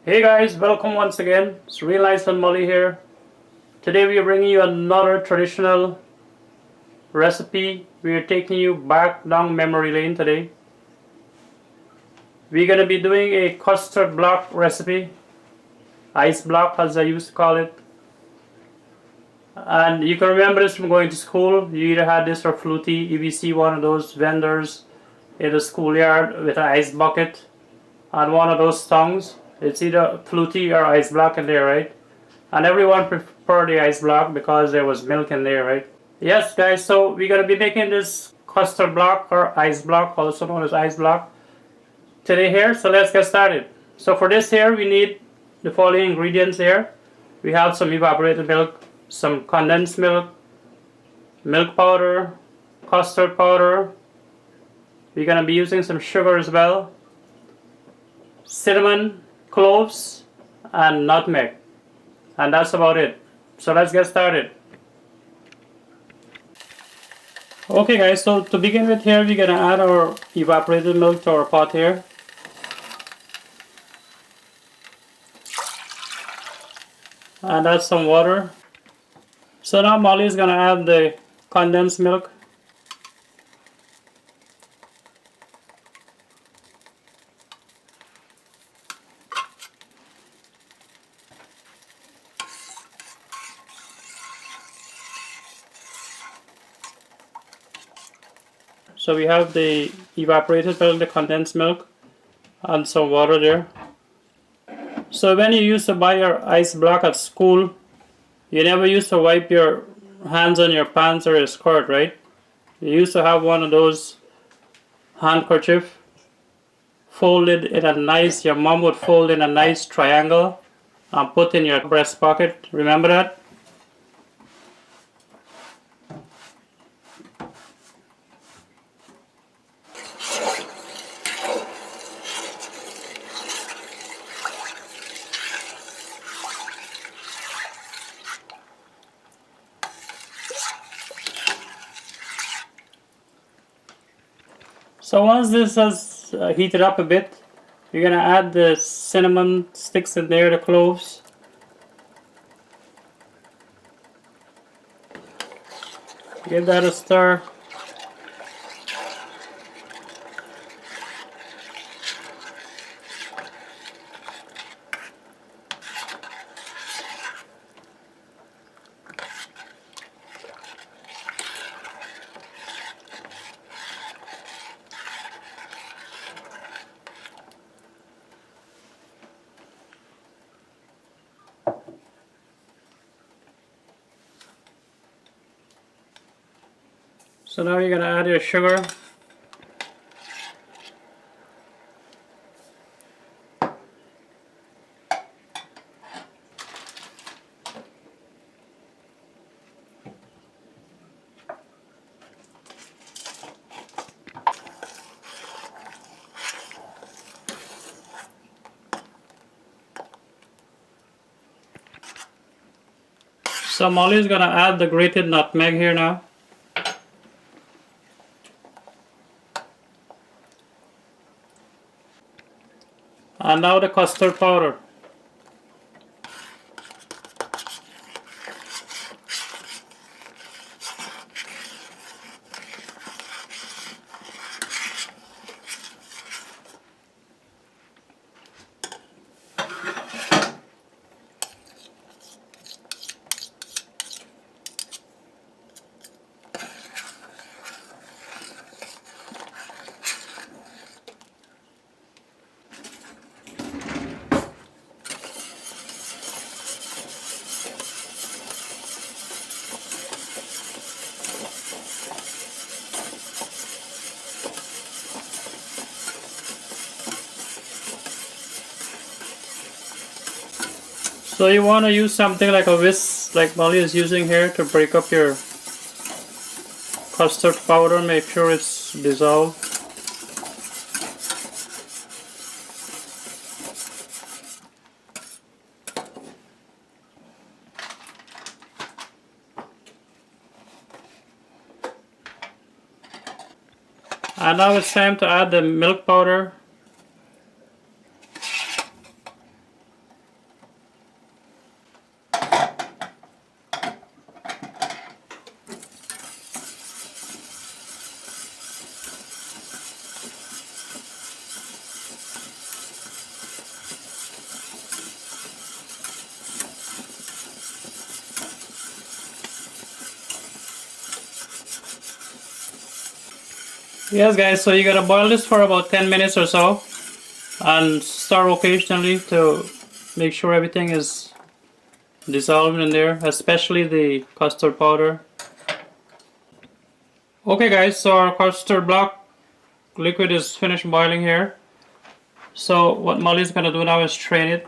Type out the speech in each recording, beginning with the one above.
Hey guys, welcome once again. It's Real Nice and Molly here. Today we are bringing you another traditional recipe. We are taking you back down memory lane today. We're going to be doing a custard block recipe. Ice block as I used to call it. And you can remember this from going to school. You either had this or Flutie if you see one of those vendors in the schoolyard with an ice bucket and one of those tongs. It's either Flutie or ice block in there, right? And everyone preferred the ice block because there was milk in there, right? Yes, guys, so we're going to be making this custard block or ice block, also known as ice block, today here. So let's get started. So for this here, we need the following ingredients here. We have some evaporated milk, some condensed milk, milk powder, custard powder. We're going to be using some sugar as well, cinnamon, cloves, and nutmeg, and that's about it. So let's get started. Okay guys, so to begin with here, we're gonna add our evaporated milk to our pot here. And add some water. So now Molly is gonna add the condensed milk. So we have the evaporated milk, the condensed milk, and some water there. So when you used to buy your ice block at school, you never used to wipe your hands on your pants or your skirt, right? You used to have one of those handkerchief folded in a nice, your mom would fold in a nice triangle and put in your breast pocket. Remember that? So once this has heated up a bit, you're going to add the cinnamon sticks in there, the cloves. Give that a stir. So now you're going to add your sugar. So Molly is going to add the grated nutmeg here now. And now the custard powder. So you want to use something like a whisk, like Molly is using here, to break up your custard powder, make sure it's dissolved. And now it's time to add the milk powder. Yes guys, so you gotta boil this for about 10 minutes or so and stir occasionally to make sure everything is dissolved in there, especially the custard powder. Okay guys, so our custard block liquid is finished boiling here. So what Molly's gonna do now is strain it.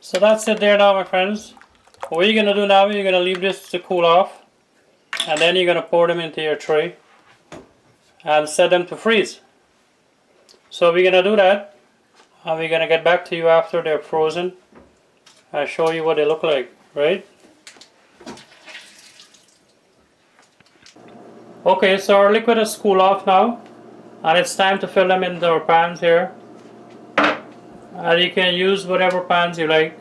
So that's it there now, my friends. What you're gonna do now, you're gonna leave this to cool off, and then you're gonna pour them into your tray and set them to freeze. So we're gonna do that, and we're gonna get back to you after they're frozen and show you what they look like, right? Okay, so our liquid has cooled off now, and it's time to fill them into our pans here. And you can use whatever pans you like,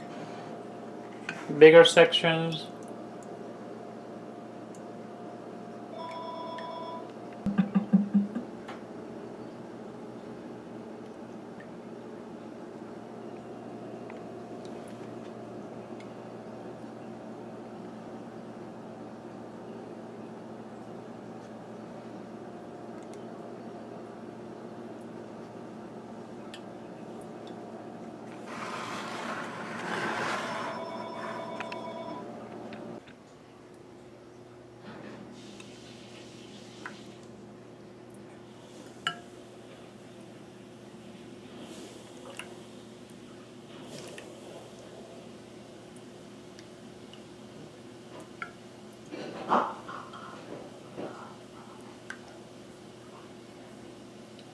bigger sections.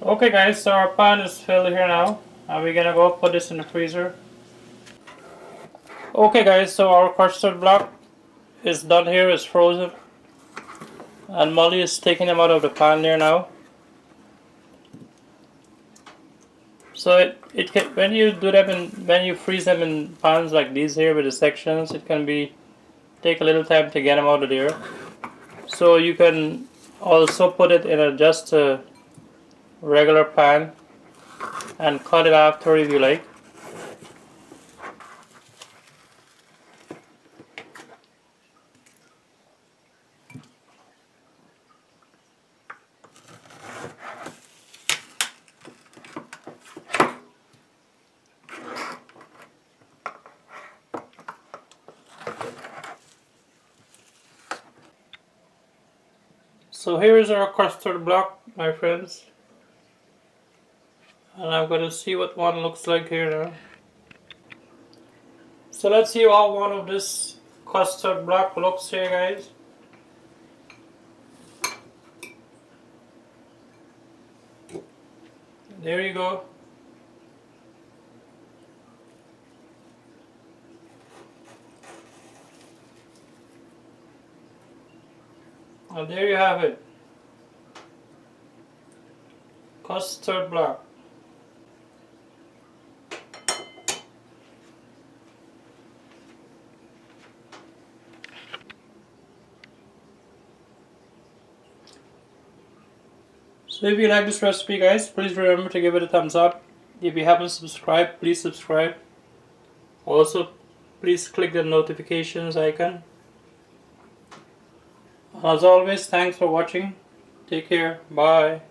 Okay guys, so our pan is filled here now, and we're gonna go put this in the freezer. Okay guys, so our custard block is done here, it's frozen, and Molly is taking them out of the pan there now. So it can, when you do them when you freeze them in pans like these here with the sections, it can take a little time to get them out of there. So you can also put it in just a regular pan and cut it after if you like. So here is our custard block, my friends, and I'm going to see what one looks like here now. So let's see how one of this custard block looks here, guys. There you go. And there you have it. Custard block. So if you like this recipe, guys, please remember to give it a thumbs up. If you haven't subscribed, please subscribe. Also, please click the notifications icon. As always, thanks for watching. Take care. Bye.